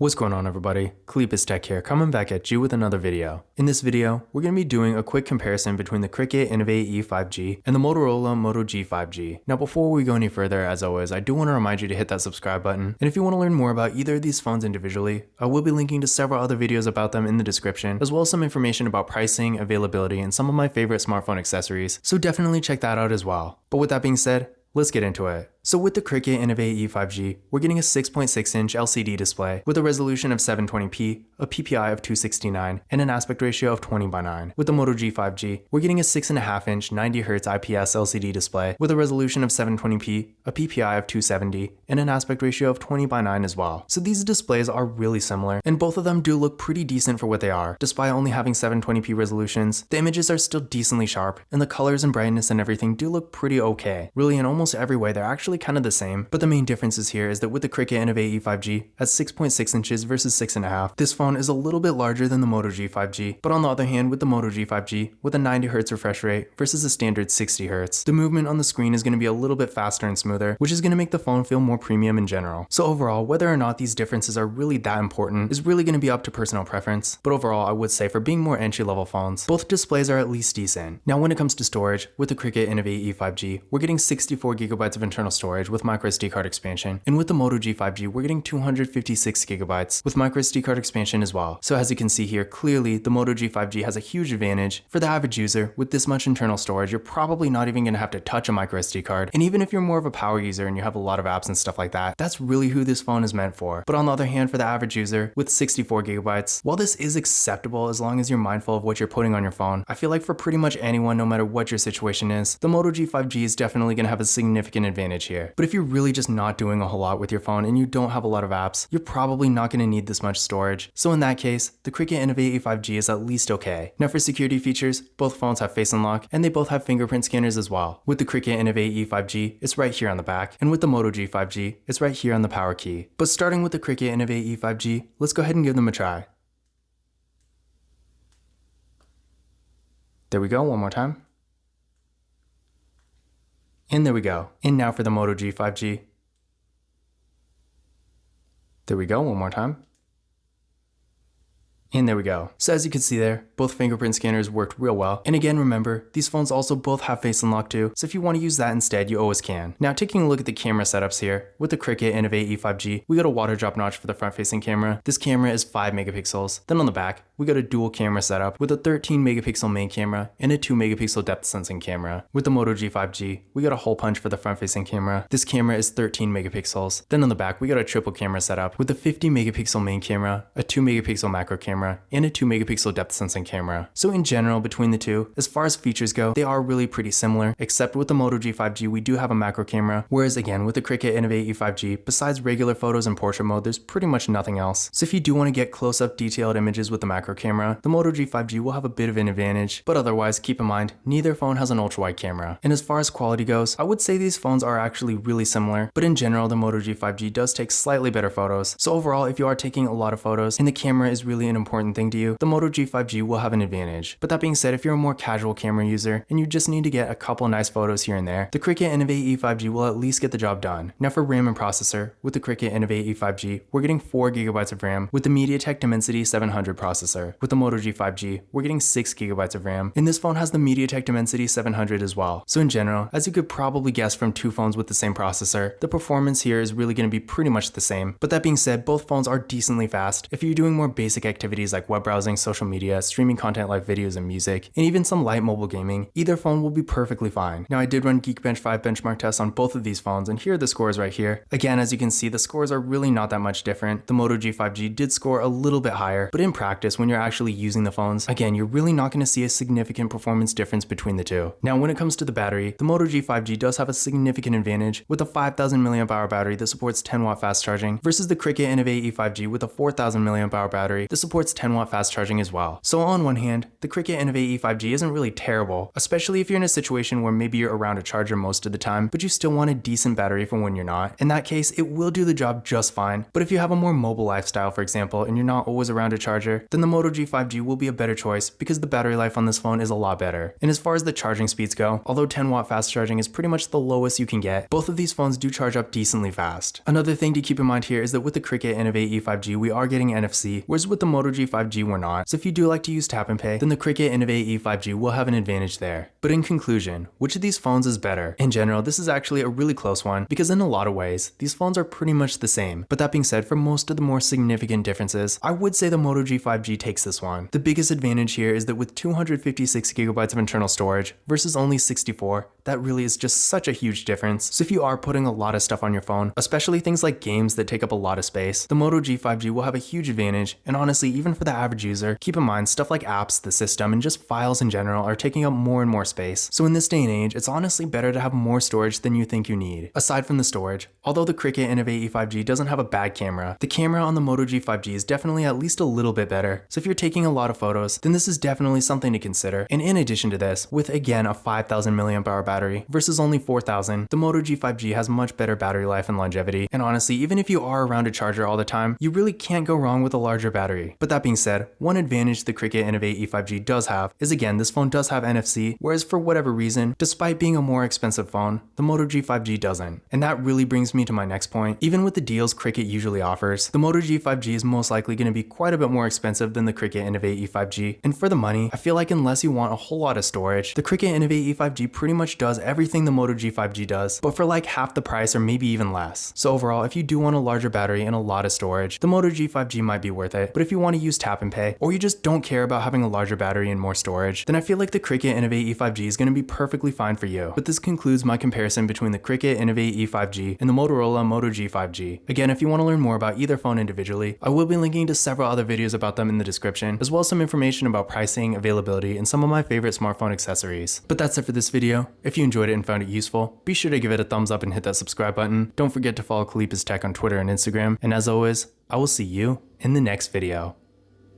What's going on, everybody? Cleepus Tech here, coming back at you with another video. In this video, we're going to be doing a quick comparison between the Cricket Innovate E5G and the Motorola Moto G5G. Now, before we go any further, as always, I do want to remind you to hit that subscribe button. And if you want to learn more about either of these phones individually, I will be linking to several other videos about them in the description, as well as some information about pricing, availability, and some of my favorite smartphone accessories. So definitely check that out as well. But with that being said, let's get into it. So with the Cricket Innovate E5G, we're getting a 6.6-inch LCD display with a resolution of 720p, a PPI of 269, and an aspect ratio of 20:9. With the Moto G5G, we're getting a 6.5-inch 90Hz IPS LCD display with a resolution of 720p, a PPI of 270, and an aspect ratio of 20:9 as well. So these displays are really similar, and both of them do look pretty decent for what they are. Despite only having 720p resolutions, the images are still decently sharp, and the colors and brightness and everything do look pretty okay. Really, in almost every way, they're actually kind of the same, but the main differences here is that with the Cricket Innovate E5G at 6.6 inches versus 6.5, this phone is a little bit larger than the Moto G5G, but on the other hand, with the Moto G5G, with a 90Hz refresh rate versus a standard 60Hz, the movement on the screen is going to be a little bit faster and smoother, which is going to make the phone feel more premium in general. So overall, whether or not these differences are really that important is really going to be up to personal preference, but overall, I would say for being more entry-level phones, both displays are at least decent. Now, when it comes to storage, with the Cricket Innovate E5G, we're getting 64GB of internal storage with microSD card expansion, and with the Moto G5G, we're getting 256GB with microSD card expansion as well. So as you can see here, clearly the Moto G5G has a huge advantage. For the average user, with this much internal storage, you're probably not even going to have to touch a microSD card, and even if you're more of a power user and you have a lot of apps and stuff like that, that's really who this phone is meant for. But on the other hand, for the average user, with 64GB, while this is acceptable as long as you're mindful of what you're putting on your phone, I feel like for pretty much anyone, no matter what your situation is, the Moto G5G is definitely going to have a significant advantage here. But if you're really just not doing a whole lot with your phone and you don't have a lot of apps, you're probably not going to need this much storage. So in that case, the Cricket Innovate E5G is at least okay. Now for security features, both phones have face unlock and they both have fingerprint scanners as well. With the Cricket Innovate E5G, it's right here on the back, and with the Moto G5G, it's right here on the power key. But starting with the Cricket Innovate E5G, let's go ahead and give them a try. There we go, one more time. And there we go. And now for the Moto G5G. There we go, one more time. And there we go. So as you can see there, both fingerprint scanners worked real well. And again, remember, these phones also both have face unlock too, so if you want to use that instead, you always can. Now taking a look at the camera setups here, with the Cricket Innovate E5G, we got a water drop notch for the front facing camera. This camera is 5 megapixels. Then on the back, we got a dual camera setup with a 13 megapixel main camera and a 2 megapixel depth sensing camera. With the Moto G5G, we got a hole punch for the front facing camera. This camera is 13 megapixels. Then on the back, we got a triple camera setup with a 50 megapixel main camera, a 2 megapixel macro camera, and a 2 megapixel depth sensing camera. So in general, between the two, as far as features go, they are really pretty similar, except with the Moto G5G, we do have a macro camera, whereas again, with the Cricket Innovate E5G, besides regular photos and portrait mode, there's pretty much nothing else. So if you do want to get close-up detailed images with the macro camera, the Moto G5G will have a bit of an advantage, but otherwise, keep in mind, neither phone has an ultra-wide camera. And as far as quality goes, I would say these phones are actually really similar, but in general, the Moto G5G does take slightly better photos. So overall, if you are taking a lot of photos and the camera is really an important thing to you, the Moto G5G will have an advantage. But that being said, if you're a more casual camera user and you just need to get a couple nice photos here and there, the Cricket Innovate E5G will at least get the job done. Now for RAM and processor, with the Cricket Innovate E5G, we're getting 4GB of RAM with the MediaTek Dimensity 700 processor. With the Moto G5G, we're getting 6GB of RAM, and this phone has the MediaTek Dimensity 700 as well. So in general, as you could probably guess from two phones with the same processor, the performance here is really going to be pretty much the same. But that being said, both phones are decently fast if you're doing more basic activities like web browsing, social media, streaming content like videos and music, and even some light mobile gaming. Either phone will be perfectly fine. Now I did run Geekbench 5 benchmark tests on both of these phones, and here are the scores right here. Again, as you can see, the scores are really not that much different. The Moto G5G did score a little bit higher, but in practice, when you're actually using the phones, again, you're really not going to see a significant performance difference between the two. Now when it comes to the battery, the Moto G5G does have a significant advantage with a 5000 mAh battery that supports 10 watt fast charging versus the Cricket Innovate E5G with a 4000 mAh battery that supports supports 10-watt fast charging as well. So on one hand, the Cricket Innovate E5G isn't really terrible, especially if you're in a situation where maybe you're around a charger most of the time, but you still want a decent battery for when you're not. In that case, it will do the job just fine. But if you have a more mobile lifestyle, for example, and you're not always around a charger, then the Moto G5G will be a better choice because the battery life on this phone is a lot better. And as far as the charging speeds go, although 10-watt fast charging is pretty much the lowest you can get, both of these phones do charge up decently fast. Another thing to keep in mind here is that with the Cricket Innovate E5G, we are getting NFC, whereas with the Moto G5G, we're not. So if you do like to use tap and pay, then the Cricket Innovate E5G will have an advantage there. But in conclusion, which of these phones is better? In general, this is actually a really close one because in a lot of ways, these phones are pretty much the same. But that being said, for most of the more significant differences, I would say the Moto G5G takes this one. The biggest advantage here is that with 256 gigabytes of internal storage versus only 64, that really is just such a huge difference. So if you are putting a lot of stuff on your phone, especially things like games that take up a lot of space, the Moto G5G will have a huge advantage. And honestly, even for the average user, keep in mind stuff like apps, the system, and just files in general are taking up more and more space. So in this day and age, it's honestly better to have more storage than you think you need. Aside from the storage, although the Cricket Innovate E5G doesn't have a bad camera, the camera on the Moto G5G is definitely at least a little bit better. So if you're taking a lot of photos, then this is definitely something to consider. And in addition to this, with again a 5000 mAh battery versus only 4000, the Moto G5G has much better battery life and longevity. And honestly, even if you are around a charger all the time, you really can't go wrong with a larger battery. But that being said, one advantage the Cricket Innovate E5G does have is again, this phone does have NFC, whereas for whatever reason, despite being a more expensive phone, the Moto G5G doesn't. And that really brings me to my next point. Even with the deals Cricket usually offers, the Moto G5G is most likely going to be quite a bit more expensive than the Cricket Innovate E5G. And for the money, I feel like unless you want a whole lot of storage, the Cricket Innovate E5G pretty much does everything the Moto G5G does, but for like half the price or maybe even less. So overall, if you do want a larger battery and a lot of storage, the Moto G5G might be worth it. But if you want to use tap and pay, or you just don't care about having a larger battery and more storage, then I feel like the Cricket Innovate E5G is going to be perfectly fine for you. But this concludes my comparison between the Cricket Innovate E5G and the Motorola Moto G5G. Again, if you want to learn more about either phone individually, I will be linking to several other videos about them in the description, as well as some information about pricing, availability, and some of my favorite smartphone accessories. But that's it for this video. If you enjoyed it and found it useful, be sure to give it a thumbs up and hit that subscribe button. Don't forget to follow Kalipa's Tech on Twitter and Instagram. And as always, I will see you in the next video.